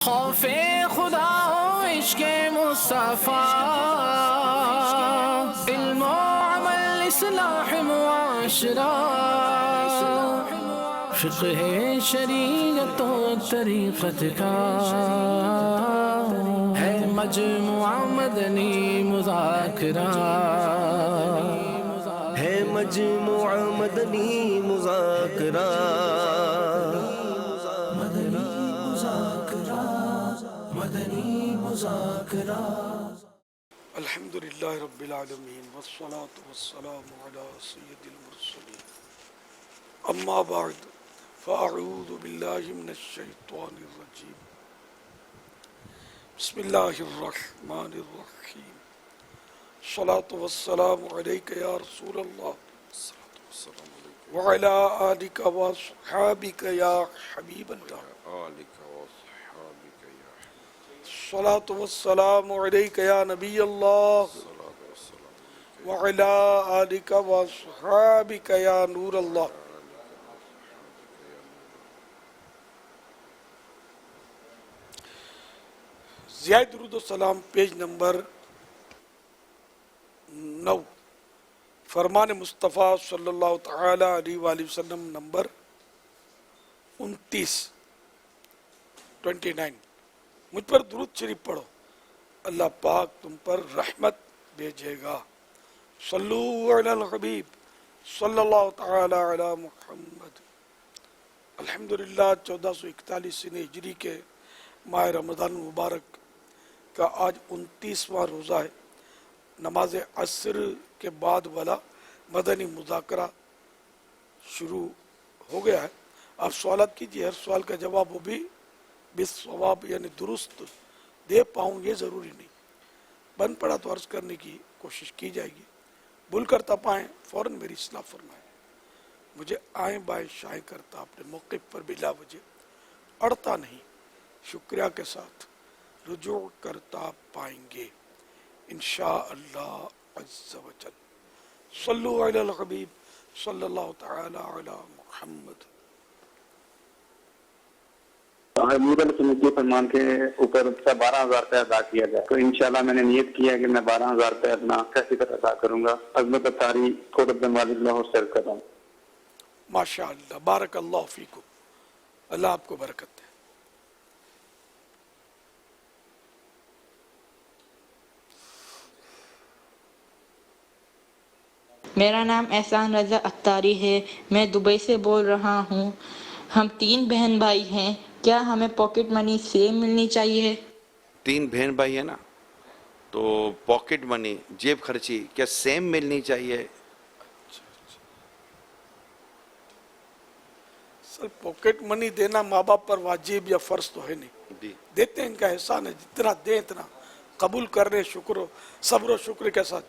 خوف خدا و عشق مصطفیٰ، علم و عمل اصلاح معاشرہ، فقہ شریعت و طریقت کا ہے مجموعہ مدنی مذاکرہ، ہے مجموعہ مدنی مذاکرہ۔ الحمدللہ رب العالمین والصلاة والسلام علی سید المرسلین، اما بعد فاعوذ باللہ من الشیطان الرجیم، بسم اللہ الرحمن الرحیم، الصلاة والسلام علیک یا رسول اللہ وعلی آلک واصحابک یا حبیب اللہ، الصلاة والسلام علیک یا نبی اللہ وعلی آلک واصحابک یا نور اللہ۔ ضیاء درود و سلام پیج نمبر 9، فرمان مصطفیٰ صلی اللہ تعالی علیہ وآلہ وسلم نمبر 29، مجھ پر درود شریف پڑھو، اللہ پاک تم پر رحمت بھیجے گا۔ صلو علی الحبیب صلی اللہ تعالی علی محمد۔ الحمدللہ 1441 ہجری کے ماہ رمضان مبارک کا آج 29واں روزہ ہے۔ نماز عصر کے بعد والا مدنی مذاکرہ شروع ہو گیا ہے۔ آپ سوالات کیجیے، ہر سوال کا جواب وہ بھی بالصواب یعنی درست دے پاؤں یہ ضروری نہیں، بن پڑا تو عرض کرنے کی کوشش کی جائے گی، بھول کر تپائیں فوراً میری اصلاح فرمائیں، مجھے آئیں بائیں شائیں کرتا اپنے موقف پر بلا وجہ اڑتا نہیں، شکریہ کے ساتھ رجوع کرتا پائیں گے انشاءاللہ عز و جل۔ صلو علی الحبیب صلی اللہ تعالی علی محمد۔ حمود السنتی فرمان کے اوپر 12,000 روپے ادا کیا جائے تو انشاءاللہ میں نے نیت کیا ہے کہ میں 12,000 روپے اپنا کیسے کر ادا کروں گا۔ عظمت تاری کوٹ عبد المالک لاہور سے کر رہا ہوں۔ ماشاءاللہ، بارک اللہ فیکم، اللہ آپ کو برکت دے۔ میرا نام احسان رضا اتاری ہے، میں دبئی سے بول رہا ہوں۔ ہم 3 بہن بھائی ہیں، کیا ہمیں پاکٹ منی سیم ملنی چاہیے؟ 3 بہن بھائی ہیں نا، تو پاکٹ منی جیب خرچی کیا سیم ملنی چاہیے؟ سر پاکٹ منی دینا ماں باپ پر واجب یا فرض تو ہے نہیں، جی دیتے ہیں، ان کا احسان ہے، جتنا دیں اتنا قبول کر رہے، شکر و صبر و شکر کے ساتھ۔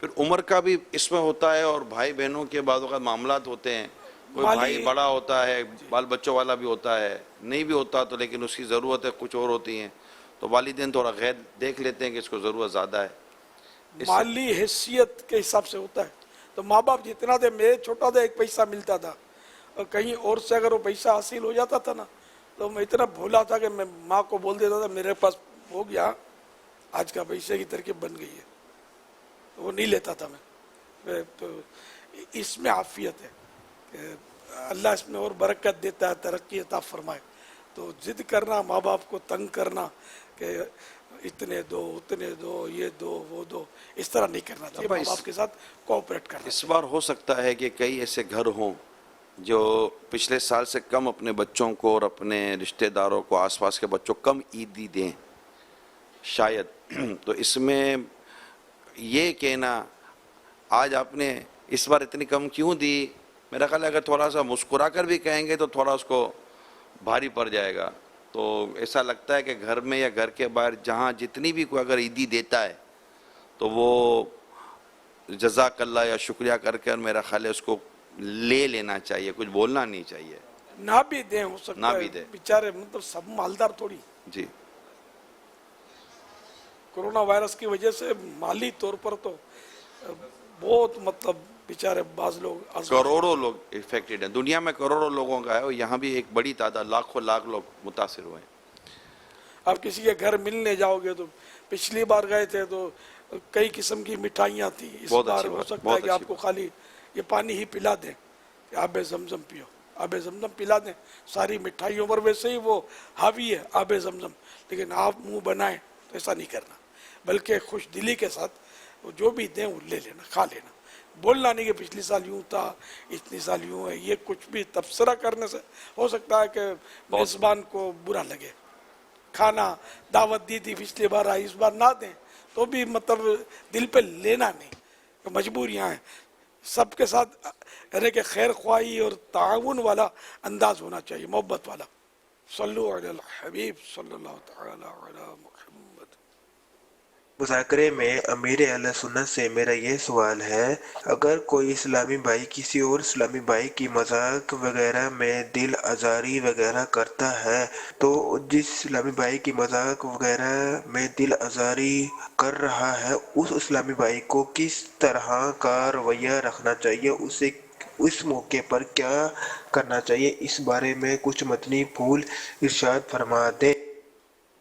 پھر عمر کا بھی اس میں ہوتا ہے، اور بھائی بہنوں کے بعض اوقات معاملات ہوتے ہیں، کوئی بھائی بڑا ہوتا ہے، بال بچوں والا بھی ہوتا ہے، نہیں بھی ہوتا تو لیکن اس کی ضرورت ہے کچھ اور ہوتی ہیں، تو والدین تھوڑا غیر دیکھ لیتے ہیں کہ اس کو ضرورت زیادہ ہے۔ مالی حیثیت کے حساب سے ہوتا ہے، تو ماں باپ جتنا دے، میرے چھوٹا تھا 1 پیسہ ملتا تھا، اور کہیں اور سے اگر وہ پیسہ حاصل ہو جاتا تھا نا تو میں اتنا بھولا تھا کہ میں ماں کو بول دیتا تھا میرے پاس ہو گیا، آج کا پیسے کی ترکیب بن گئی ہے، وہ نہیں لیتا تھا میں۔ تو اس میں عافیت ہے کہ اللہ اس میں اور برکت دیتا ہے، ترقی عطا فرمائے۔ تو ضد کرنا، ماں باپ کو تنگ کرنا کہ اتنے دو اتنے دو، یہ دو وہ دو، اس طرح نہیں کرنا چاہیے، ماں باپ کے ساتھ کوآپریٹ کرنا اس چاہیے۔ بار ہو سکتا ہے کہ کئی ایسے گھر ہوں جو پچھلے سال سے کم اپنے بچوں کو اور اپنے رشتہ داروں کو، آس پاس کے بچوں کو کم عیدی دیں شاید، تو اس میں یہ کہنا آج آپ نے اس بار اتنی کم کیوں دی، میرا خیال ہے اگر تھوڑا سا مسکرا کر بھی کہیں گے تو تھوڑا اس کو بھاری پڑ جائے گا۔ تو ایسا لگتا ہے کہ گھر میں یا گھر کے باہر جہاں جتنی بھی کوئی اگر عیدی دیتا ہے تو وہ جزاک اللہ یا شکریہ کر کے میرا خیال ہے اس کو لے لینا چاہیے، کچھ بولنا نہیں چاہیے۔ نہ بھی دیں، ہو نہ سکتا بھی ہے دیں۔ بیچارے، مطلب سب مالدار تھوڑی، جی کرونا وائرس کی وجہ سے مالی طور پر تو بہت مطلب بیچارے بعض لوگ کروڑوں لوگ افیکٹڈ ہیں، دنیا میں کروڑوں لوگوں کا ہے، اور یہاں بھی ایک بڑی تعداد لاکھوں لاکھ لوگ متاثر ہوئے ہیں۔ آپ کسی کے گھر ملنے جاؤ گے تو پچھلی بار گئے تھے تو کئی قسم کی مٹھائیاں تھیں، اس بہت بار اچھی ہو بات، سکتا ہے بہت کہ اچھی آپ کو بات۔ خالی یہ پانی ہی پلا دیں کہ آب زمزم پیو، آب زمزم پلا دیں، ساری مٹھائیوں پر ویسے ہی وہ حاوی ہے آب زمزم، لیکن آپ منہ بنائیں تو ایسا نہیں کرنا، بلکہ خوش دلی کے ساتھ وہ جو بھی دیں وہ لے لینا، کھا لینا، بولنا نہیں کہ پچھلی سال یوں تھا، اتنی سال یوں ہے، یہ کچھ بھی تبصرہ کرنے سے ہو سکتا ہے کہ میزبان کو برا لگے۔ کھانا دعوت دی تھی پچھلی بار آئی، اس بار نہ دیں تو بھی مطلب دل پہ لینا نہیں، کہ مجبوریاں ہیں، سب کے ساتھ یعنی کہ خیر خواہی اور تعاون والا انداز ہونا چاہیے، محبت والا۔ صلو علی الحبیب صلی اللہ تعالی علی محمد۔ مذاکرے میں امیر اہل سنت سے میرا یہ سوال ہے، اگر کوئی اسلامی بھائی کسی اور اسلامی بھائی کی مذاق وغیرہ میں دل آزاری وغیرہ کرتا ہے تو جس اسلامی بھائی کی مذاق وغیرہ میں دل آزاری کر رہا ہے اس اسلامی بھائی کو کس طرح کا رویہ رکھنا چاہیے، اسے اس موقع پر کیا کرنا چاہیے، اس بارے میں کچھ متنی پھول ارشاد فرما دیں۔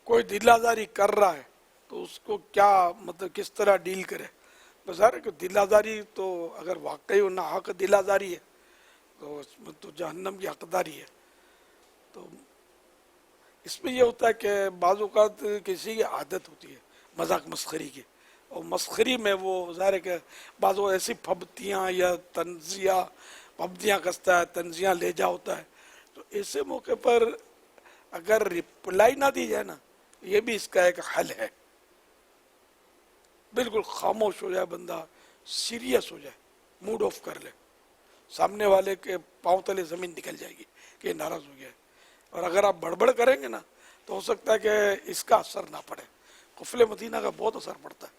کوئی دل آزاری کر رہا ہے تو اس کو کیا مطلب کس طرح ڈیل کرے؟ بظاہر ہے کہ دل آزاری تو اگر واقعی وہ ناحق دل آزاری ہے تو اس میں تو جہنم کی حقداری ہے۔ تو اس میں یہ ہوتا ہے کہ بعض اوقات کسی کی عادت ہوتی ہے مذاق مسخری کی، اور مسخری میں وہ ظاہر ہے کہ بعض وہ ایسی پھبتیاں یا طنزیہ پھبتیاں کستا ہے، طنزیاں لے جا ہوتا ہے، تو ایسے موقع پر اگر رپلائی نہ دی جائے نا، یہ بھی اس کا ایک حل ہے، بالکل خاموش ہو جائے بندہ، سیریس ہو جائے، موڈ آف کر لے، سامنے والے کے پاؤں تلے زمین نکل جائے گی کہ یہ ناراض ہو گیا ہے، اور اگر آپ بڑبڑ کریں گے نا تو ہو سکتا ہے کہ اس کا اثر نہ پڑے، قفل مدینہ کا بہت اثر پڑتا ہے۔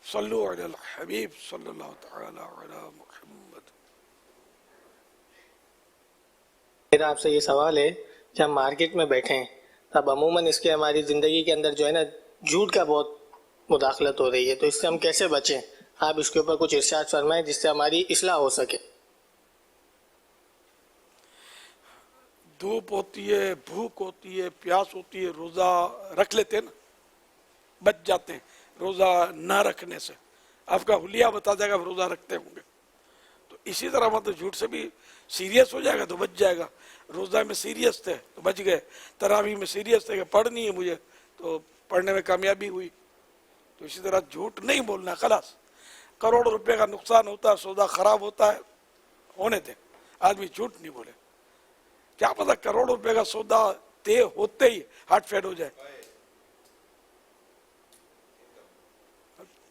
صلو علی الحبیب صلی اللہ تعالی علی محمد۔ میرا آپ سے یہ سوال ہے، جب ہم مارکیٹ میں بیٹھے ہیں تب عموماً اس کے ہماری زندگی کے اندر جو ہے نا جھوٹ کا بہت مداخلت ہو رہی ہے، تو اس سے ہم کیسے بچیں؟ آپ اس کے اوپر کچھ ارشاد فرمائیں جس سے ہماری اصلاح ہو سکے۔ دھوپ ہوتی ہے، بھوک ہوتی ہے، پیاس ہوتی ہے، روزہ رکھ لیتے ہیں نا، بچ جاتے ہیں روزہ نہ رکھنے سے، آپ کا حلیہ بتا جائے گا روزہ رکھتے ہوں گے، تو اسی طرح مطلب جھوٹ سے بھی سیریس ہو جائے گا تو بچ جائے گا۔ روزہ میں سیریس تھے تو بچ گئے، تراویح میں سیریس تھے کہ پڑھنی ہے مجھے تو پڑھنے میں کامیابی ہوئی، تو اسی طرح جھوٹ نہیں بولنا، خلاص۔ کروڑ روپے کا نقصان ہوتا ہے، سودا خراب ہوتا ہے، ہونے دیں، آدمی جھوٹ نہیں بولے، کیا پتہ کروڑ روپے کا سودا طے ہوتے ہی ہارٹ فیل ہو جائے،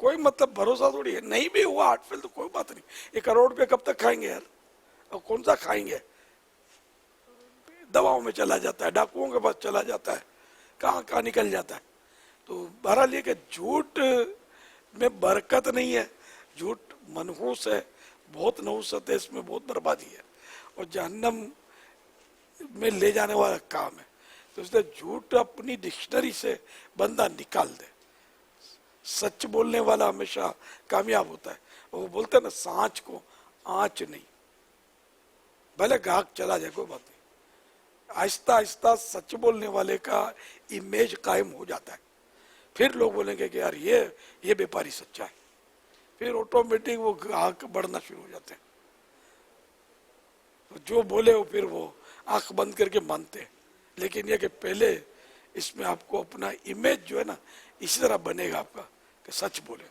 کوئی مطلب بھروسہ تھوڑی ہے، نہیں بھی ہوا ہارٹ فیل تو کوئی بات نہیں، یہ کروڑ روپے کب تک کھائیں گے یار، اور کون سا کھائیں گے، دواؤں میں چلا جاتا ہے، ڈاکوؤں کے پاس چلا جاتا ہے، کہاں کہاں نکل جاتا ہے۔ تو بہرحال یہ کہ جھوٹ میں برکت نہیں ہے، جھوٹ منحوس ہے، بہت نحوست ہے، اس میں بہت بربادی ہے اور جہنم میں لے جانے والا کام ہے، تو اس لیے جھوٹ اپنی ڈکشنری سے بندہ نکال دے۔ سچ بولنے والا ہمیشہ کامیاب ہوتا ہے، وہ بولتے ہیں نا سانچ کو آنچ نہیں، بھلے گاہک چلا جائے کوئی بات نہیں، آہستہ آہستہ سچ بولنے والے کا امیج قائم ہو جاتا ہے، پھر لوگ بولیں گے کہ یار یہ بیپاری سچا ہے، پھر آٹومیٹک وہ گاہک بڑھنا شروع ہو جاتے ہیں، جو بولے وہ پھر وہ آنکھ بند کر کے مانتے ہیں، لیکن یہ کہ پہلے اس میں آپ کو اپنا امیج جو ہے نا اسی طرح بنے گا آپ کا کہ سچ بولے۔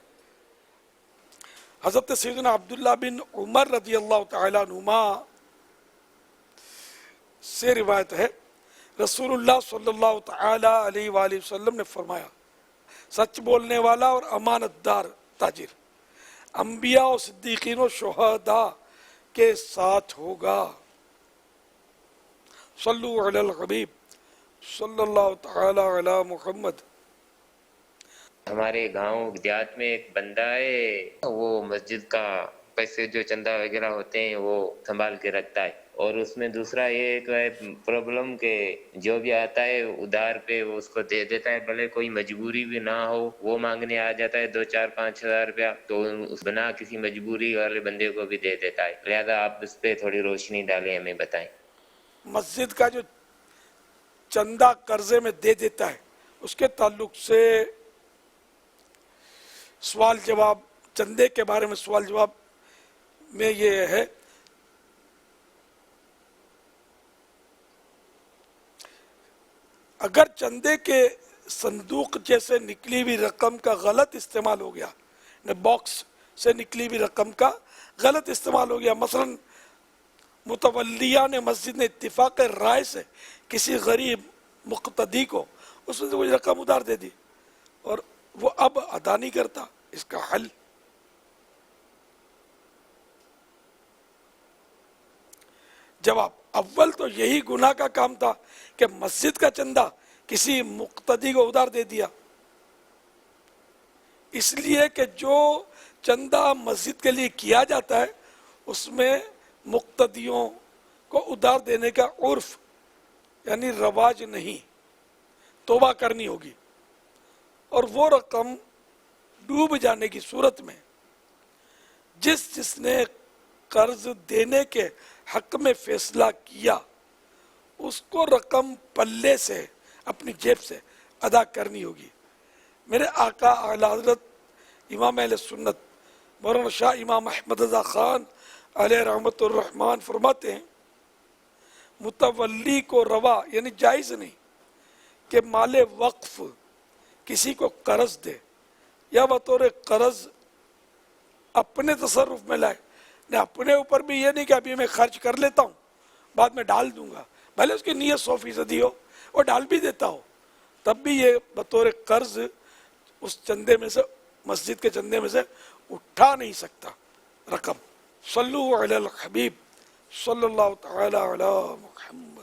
حضرت سیدنا عبداللہ بن عمر رضی اللہ تعالیٰ عنہما سے روایت ہے، رسول اللہ صلی اللہ تعالی علیہ وآلہ وسلم نے فرمایا، سچ بولنے والا اور امانت دار تاجر انبیاء و صدیقین و شہداء کے ساتھ ہوگا۔ صلو علی الحبیب صلی اللہ تعالی علی محمد۔ ہمارے گاؤں دیہات میں ایک بندہ ہے، وہ مسجد کا پیسے جو چندہ وغیرہ ہوتے ہیں وہ سنبھال کے رکھتا ہے، اور اس میں دوسرا یہ ایک پرابلم کہ جو بھی آتا ہے ادھار پہ وہ اس کو دے دیتا ہے، بھلے کوئی مجبوری بھی نہ ہو، وہ مانگنے آ جاتا ہے 2-4-5 ہزار روپیہ تو اس بنا کسی مجبوری والے بندے کو بھی دے دیتا ہے، لہذا آپ اس پہ تھوڑی روشنی ڈالیں، ہمیں بتائیں۔ مسجد کا جو چندہ قرضے میں دے دیتا ہے اس کے تعلق سے سوال جواب، چندے کے بارے میں سوال جواب میں یہ ہے اگر چندے کے صندوق جیسے نکلی ہوئی رقم کا غلط استعمال ہو گیا، باکس سے نکلی ہوئی رقم کا غلط استعمال ہو گیا، مثلا متولیان مسجد نے اتفاق رائے سے کسی غریب مقتدی کو اس میں سے کوئی رقم ادھار دے دی اور وہ اب ادا نہیں کرتا، اس کا حل؟ جواب، اول تو یہی گناہ کا کام تھا کہ مسجد کا چندہ کسی مقتدی کو ادھار دے دیا، اس لیے کہ جو چندہ مسجد کے لیے کیا جاتا ہے اس میں مقتدیوں کو ادھار دینے کا عرف یعنی رواج نہیں، توبہ کرنی ہوگی، اور وہ رقم ڈوب جانے کی صورت میں جس نے قرض دینے کے حق میں فیصلہ کیا اس کو رقم پلے سے اپنی جیب سے ادا کرنی ہوگی۔ میرے آقا اعلی حضرت امام اہل سنت مولانا شاہ امام احمد رضا خان علیہ رحمت الرحمن فرماتے ہیں متولی کو روا یعنی جائز نہیں کہ مال وقف کسی کو قرض دے یا بطور قرض اپنے تصرف میں لائے، نہ اپنے اوپر بھی یہ نہیں کہ ابھی میں خرچ کر لیتا ہوں بعد میں ڈال دوں گا، بھلے اس کی نیت 100% ہو اور ڈال بھی دیتا ہو، تب بھی یہ بطور قرض اس چندے میں سے، مسجد کے چندے میں سے اٹھا نہیں سکتا رقم۔ صلو علی الحبیب صلی اللہ تعالی علی محمد۔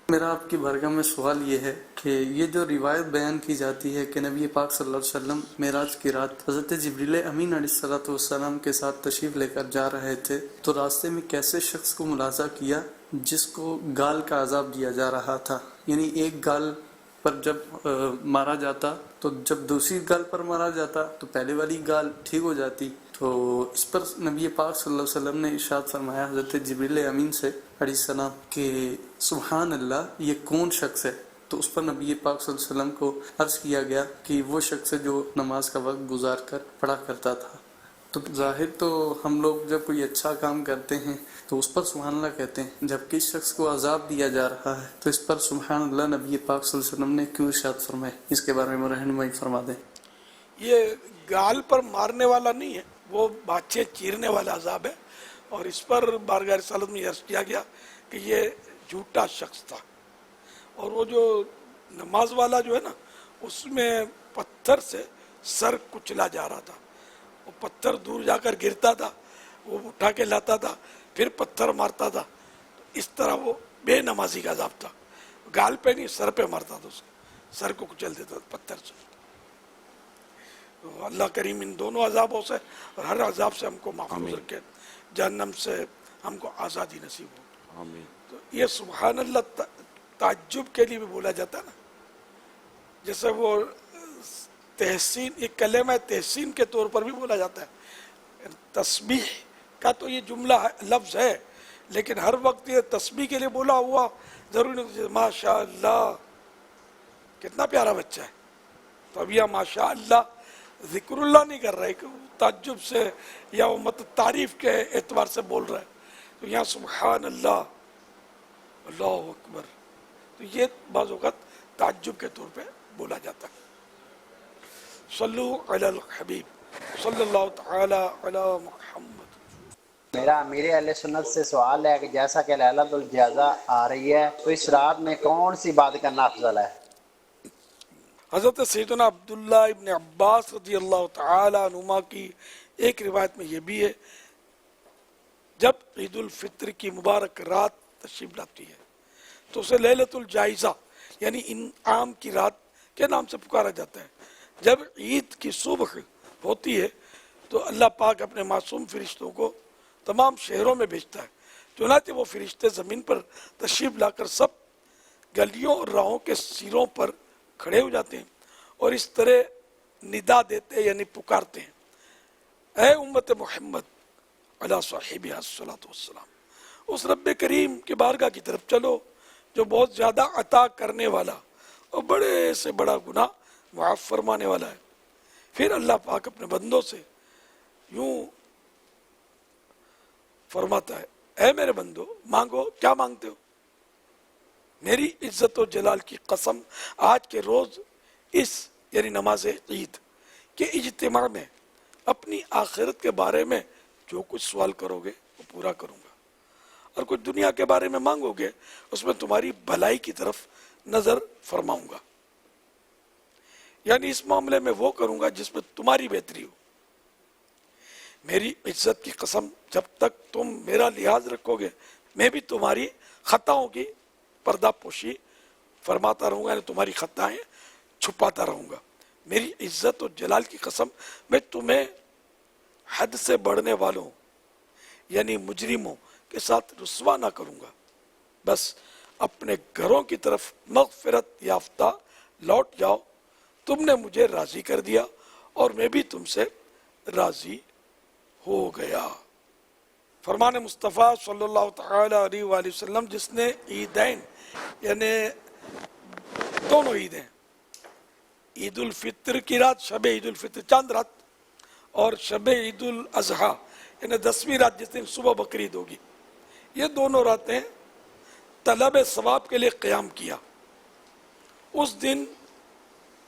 میرا آپ کی بارگاہ میں سوال یہ ہے کہ یہ جو روایت بیان کی جاتی ہے کہ نبی پاک صلی اللہ علیہ وسلم معراج کی رات حضرت جبریل امین علیہ السلام کے ساتھ تشریف لے کر جا رہے تھے تو راستے میں کیسے شخص کو ملاحظہ کیا جس کو گال کا عذاب دیا جا رہا تھا، یعنی ایک گال پر جب مارا جاتا تو جب دوسری گال پر مارا جاتا تو پہلے والی گال ٹھیک ہو جاتی، تو اس پر نبی پاک صلی اللہ علیہ وسلم نے ارشاد فرمایا حضرت جبریل امین سے علیہ السلام کہ سبحان اللہ یہ کون شخص ہے، تو اس پر نبی پاک صلی اللہ علیہ وسلم کو عرض کیا گیا کہ وہ شخص ہے جو نماز کا وقت گزار کر پڑھا کرتا تھا۔ تو ظاہر تو ہم لوگ جب کوئی اچھا کام کرتے ہیں تو اس پر سبحان اللہ کہتے ہیں، جب کس شخص کو عذاب دیا جا رہا ہے تو اس پر سبحان اللہ نبی پاک صلی اللہ علیہ وسلم نے کیوں ارشاد فرمائے، اس کے بارے میں رہنمائی فرما دیں۔ یہ گال پر مارنے والا نہیں ہے، وہ بادشاہ چیرنے والا عذاب ہے، اور اس پر بارگاہ رسالت میں عرض کیا گیا کہ یہ جھوٹا شخص تھا، اور وہ جو نماز والا جو ہے نا اس میں پتھر سے سر کچلا جا رہا تھا، وہ پتھر دور جا کر گرتا تھا، وہ اٹھا کے لاتا تھا پھر پتھر مارتا تھا، اس طرح وہ بے نمازی کا عذاب تھا، گال پہ نہیں سر پہ مارتا تھا، اس کے سر کو کچل دیتا تھا پتھر سے۔ تو اللہ کریم ان دونوں عذابوں سے اور ہر عذاب سے ہم کو محفوظ رکھے، جہنم سے ہم کو آزادی نصیب ہو۔ تو یہ سبحان اللہ تعجب کے لیے بھی بولا جاتا ہے نا، جیسے وہ تحسین، ایک کلمہ تحسین کے طور پر بھی بولا جاتا ہے، تسبیح کا تو یہ جملہ لفظ ہے لیکن ہر وقت یہ تسبیح کے لیے بولا ہوا ضروری نہیں۔ ماشاء اللہ کتنا پیارا بچہ ہے، تو اب یہ ماشاء اللہ ذکر اللہ نہیں کر رہے کہ تعجب سے یا وہ مطلب تعریف کے اعتبار سے بول رہا ہے، تو یہاں سبحان اللہ اللہ اکبر، تو یہ بعض اوقات تعجب کے طور پہ بولا جاتا ہے۔ صلو علی الحبیب صلی اللہ تعالی علی محمد۔ میرا امیر اہل سنت سے سوال ہے کہ جیسا کہ لیلۃ الجائزہ آ رہی ہے تو اس رات میں کون سی بات کرنا افضل ہے؟ حضرت سیدنا عبداللہ ابن عباس رضی اللہ تعالی عنہما کی ایک روایت میں یہ بھی ہے جب عید الفطر کی مبارک رات تشریف لاتی ہے تو اسے لیلۃ الجائزہ یعنی انعام کی رات کے نام سے پکارا جاتا ہے۔ جب عید کی صبح ہوتی ہے تو اللہ پاک اپنے معصوم فرشتوں کو تمام شہروں میں بھیجتا ہے، چنانچہ وہ فرشتے زمین پر تشریف لا کر سب گلیوں اور راہوں کے سروں پر کھڑے ہو جاتے ہیں اور اس طرح ندا دیتے یعنی پکارتے ہیں، اے امت محمد علی صاحبہ الصلاۃ والسلام، اس رب کریم کے بارگاہ کی طرف چلو جو بہت زیادہ عطا کرنے والا اور بڑے سے بڑا گناہ معاف فرمانے والا ہے۔ پھر اللہ پاک اپنے بندوں سے یوں فرماتا ہے، اے میرے بندو مانگو، کیا مانگتے ہو؟ میری عزت و جلال کی قسم، آج کے روز اس یعنی نماز عید کے اجتماع میں اپنی آخرت کے بارے میں جو کچھ سوال کرو گے وہ پورا کروں گا، اور کچھ دنیا کے بارے میں مانگو گے اس میں تمہاری بھلائی کی طرف نظر فرماؤں گا، یعنی اس معاملے میں وہ کروں گا جس میں تمہاری بہتری ہو۔ میری عزت کی قسم، جب تک تم میرا لحاظ رکھو گے میں بھی تمہاری خطاؤں کی پردہ پوشی فرماتا رہوں گا، یعنی تمہاری خطائیں چھپاتا رہوں گا۔ میری عزت و جلال کی قسم، میں تمہیں حد سے بڑھنے والوں یعنی مجرموں کے ساتھ رسوا نہ کروں گا۔ بس اپنے گھروں کی طرف مغفرت یافتہ لوٹ جاؤ، تم نے مجھے راضی کر دیا اور میں بھی تم سے راضی ہو گیا۔ فرمان مصطفیٰ صلی اللہ تعالی علیہ وآلہ وسلم، جس نے عیدین یعنی دونوں عیدیں، عید الفطر کی رات، شب عید الفطر چاند رات، اور شب عید الاضحیٰ یعنی 10ویں رات جس دن صبح بقرعید ہوگی، یہ دونوں راتیں طلب ثواب کے لیے قیام کیا۔ اس دن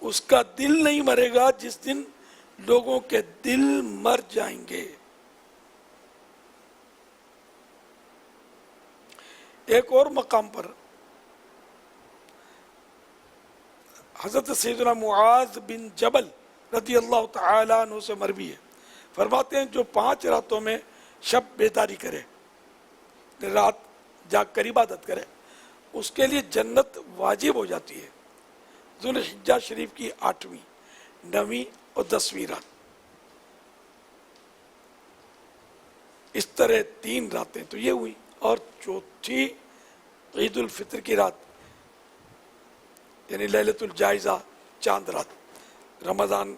اس کا دل نہیں مرے گا جس دن لوگوں کے دل مر جائیں گے۔ ایک اور مقام پر حضرت سیدنا معاذ بن جبل رضی اللہ تعالیٰ عنہ سے مروی ہے، فرماتے ہیں جو 5 راتوں میں شب بیداری کرے، رات جاگ کر عبادت کرے، اس کے لیے جنت واجب ہو جاتی ہے۔ ذوالحجہ شریف کی 8ویں، 9ویں اور 10ویں رات، اس طرح 3 راتیں تو یہ ہوئی، اور چوتھی عید الفطر کی رات یعنی لیلۃ الجائزہ چاند رات، رمضان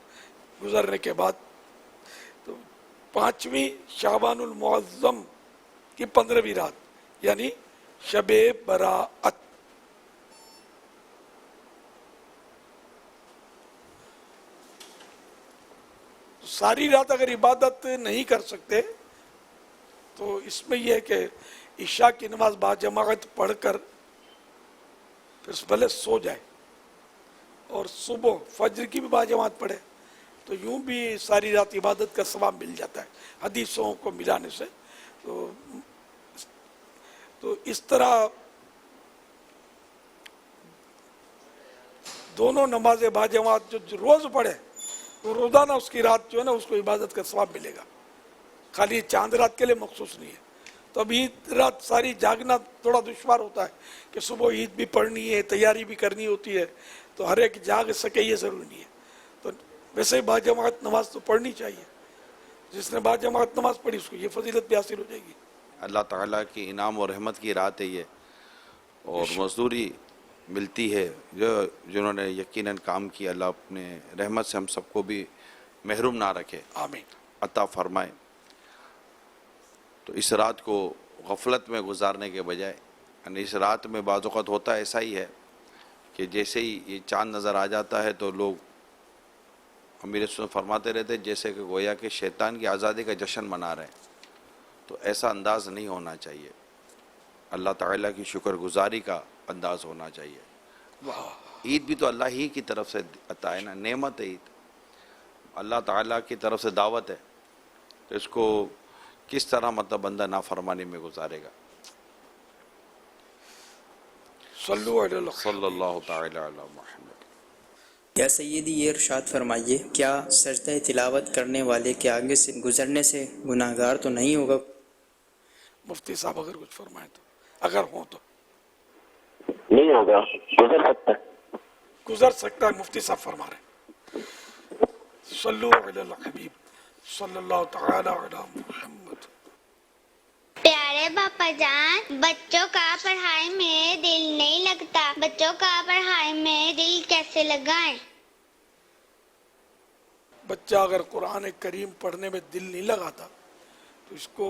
گزرنے کے بعد، تو 5ویں شعبان المعظم کی 15ویں رات یعنی شب براءت۔ ساری رات اگر عبادت نہیں کر سکتے تو اس میں یہ ہے کہ عشاء کی نماز با جماعت پڑھ کر پھر بھلے سو جائے اور صبح فجر کی بھی با جماعت پڑھے، تو یوں بھی ساری رات عبادت کا ثواب مل جاتا ہے حدیثوں کو ملانے سے۔ تو اس طرح دونوں نمازیں با جماعت جو روز پڑھے تو روزانہ اس کی رات جو ہے نا اس کو عبادت کا ثواب ملے گا، خالی چاند رات کے لیے مخصوص نہیں ہے۔ تو اب عید رات ساری جاگنا تھوڑا دشوار ہوتا ہے کہ صبح عید بھی پڑھنی ہے، تیاری بھی کرنی ہوتی ہے، تو ہر ایک جاگ سکے یہ ضروری نہیں ہے۔ تو ویسے ہی با جماعت نماز تو پڑھنی چاہیے، جس نے با جماعت نماز پڑھی اس کو یہ فضیلت بھی حاصل ہو جائے گی۔ اللہ تعالیٰ کی انعام اور رحمت کی رات ہے یہ، اور مزدوری ملتی ہے جنہوں نے یقیناً کام کیا۔ اللہ اپنے رحمت سے ہم سب کو بھی محروم نہ رکھے، آمین، عطا فرمائے۔ تو اس رات کو غفلت میں گزارنے کے بجائے، یعنی اس رات میں بعض اوقات ہوتا ایسا ہی ہے کہ جیسے ہی یہ چاند نظر آ جاتا ہے تو لوگ امیر سنت فرماتے رہتے جیسے کہ گویا کہ شیطان کی آزادی کا جشن منا رہے ہیں، تو ایسا انداز نہیں ہونا چاہیے، اللہ تعالیٰ کی شکر گزاری کا انداز ہونا چاہیے۔ عید بھی تو اللہ ہی کی طرف سے عطا ہے نا، نعمت ہے عید، اللہ تعالیٰ کی طرف سے دعوت ہے، تو اس کو کس طرح مطلب بندہ نافرمانی میں گزارے گا۔ صلی اللہ تعالی علی محمد۔ یا سیدی یہ ارشاد فرمائیے، کیا سجدہ تلاوت کرنے والے کے آگے سے گزرنے سے گناہگار تو نہیں ہوگا؟ مفتی صاحب اگر کچھ فرمائیں تو، اگر ہوں تو نہیں ہوگا، گزر سکتا ہے، گزر سکتا ہے، مفتی صاحب فرما رہے ہیں۔ صلو علی الحبیب صلی اللہ تعالی علی محمد۔ پیارے باپا جان، بچوں کا پڑھائی میں دل نہیں لگتا، بچوں کا پڑھائی میں دل کیسے لگائیں؟ بچہ اگر قرآن کریم پڑھنے میں دل نہیں لگاتا تو اس کو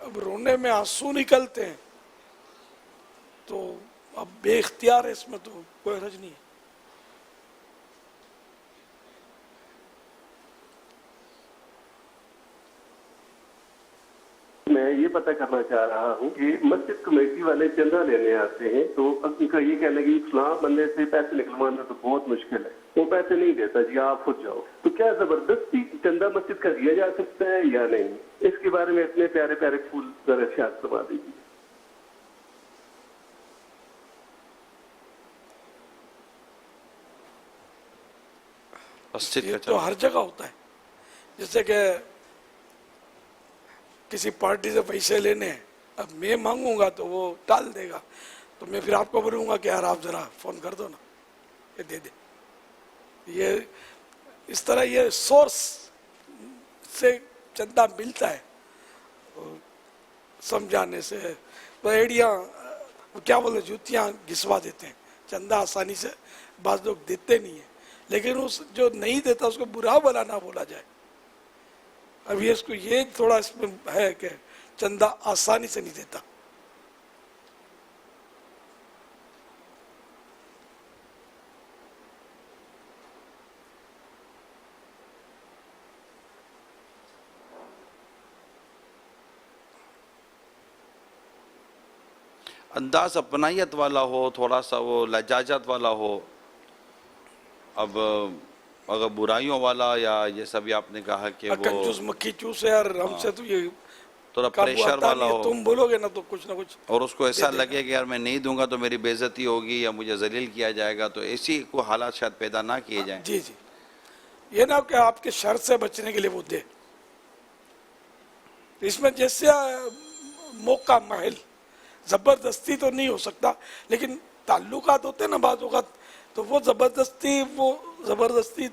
اب رونے میں آنسو نکلتے ہیں تو اب بے اختیار ہے، اس میں تو کوئی حرج نہیں ہے. میں یہ پتہ کرنا چاہ رہا ہوں کہ مسجد کمیٹی والے چندہ لینے آتے ہیں تو ان کا یہ کہنا ہے کہ فلاں بندے سے پیسے نکلوانا تو بہت مشکل ہے، وہ پیسے نہیں دیتا، جی آپ خود جاؤ. تو کیا زبردستی چندہ مسجد کا دیا جا سکتا ہے یا نہیں؟ اس کے بارے میں اتنے پیارے پیارے پھول ذرا ارشاد فرما دیجیے. یہ تو ہر جگہ ہوتا ہے. جیسے کہ کسی پارٹی سے پیسے لینے ہیں، اب میں مانگوں گا تو وہ ٹال دے گا، تو میں پھر آپ کو بولوں گا کہ یار آپ ذرا فون کر دو نا، یہ دے دے. یہ اس طرح یہ سورس سے چندہ ملتا ہے سمجھانے سے. ایڑیاں کیا بولے، جوتیاں گھسوا دیتے ہیں. چندہ آسانی سے بعض لوگ دیتے نہیں ہیں، لیکن اس جو نہیں دیتا اس کو برا بلا نہ بولا جائے. اب یہ اس کو یہ تھوڑا اس میں ہے کہ چندہ آسانی سے نہیں دیتا. انداز اپنائیت والا ہو، تھوڑا سا وہ لجاجت والا ہو. اب اگر برائیوں والا یا یہ سب آپ نے کہا کہ وہ کنجوس مکھی چوس ہے یار، ہم سے تو یہ تھوڑا پریشر والا ہو، تم بولو گے نا تو کچھ نہ کچھ، اور اس کو ایسا لگے کہ یار میں نہیں دوں گا تو میری بے عزتی ہوگی یا مجھے ذلیل کیا جائے گا، تو ایسی کوئی حالات شاید پیدا نہ کیے جائیں. جی جی، یہ نہ کہ آپ کے شر سے بچنے کے لیے وہ دے. اس میں جیسے موقع محل زبردستی تو نہیں ہو سکتا، لیکن تعلقات ہوتے ہیں نا بعض اوقات، تو وہ زبردستی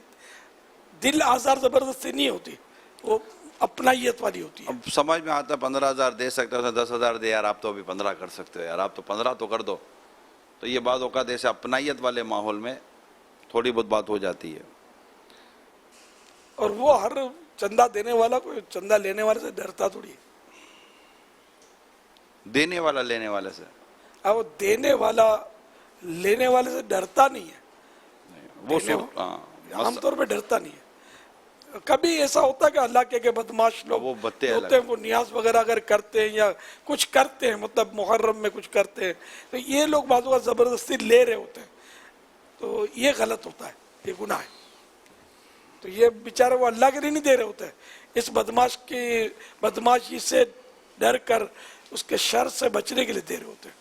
دل آزار زبردستی نہیں ہوتی، وہ اپنائیت والی ہوتی ہے. اب سمجھ میں آتا ہے 15,000 دے سکتا ہے، 10,000 دے، یار آپ تو ابھی 15 کر سکتے ہو، یار آپ تو 15 تو کر دو. تو یہ بعض اوقات ایسے اپنائیت والے ماحول میں تھوڑی بہت بات ہو جاتی ہے. اور وہ ہر چندہ دینے والا کوئی چندہ لینے والے سے ڈرتا تھوڑی ہے. دینے والا لینے والے سے، وہ دینے والا لینے والے سے ڈرتا نہیں ہے، وہ عام طور پہ ڈرتا نہیں ہے. کبھی ایسا ہوتا ہے کہ اللہ کے بدماش لوگ ہوتے ہیں، وہ نیاز وغیرہ اگر کرتے ہیں یا کچھ کرتے ہیں، مطلب محرم میں کچھ کرتے ہیں، تو یہ لوگ بعض اوقات زبردستی لے رہے ہوتے ہیں، تو یہ غلط ہوتا ہے، یہ گناہ ہے. تو یہ بیچارے وہ اللہ کے لیے نہیں دے رہے ہوتے ہیں، اس بدماشی سے ڈر کر اس کے شر سے بچنے کے لیے دے رہے ہوتے ہیں.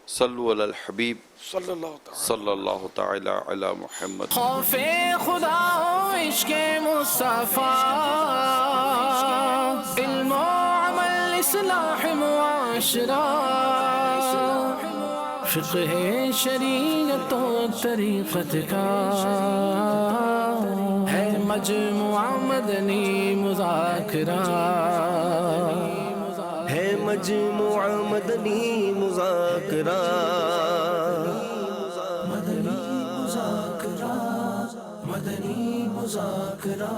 صلو علی الحبیب صلی اللہ تعالی علی محمد. خوف خدا و عشق مصطفیٰ، علم و عمل اصلاح معاشرہ، فقہ شریعت و طریقت کا ہے مجموعہ مدنی مذاکرہ، ہے مجموعہ مدنی مذاکرہ. مدنی مذاکرہ، مدنی مذاکرہ.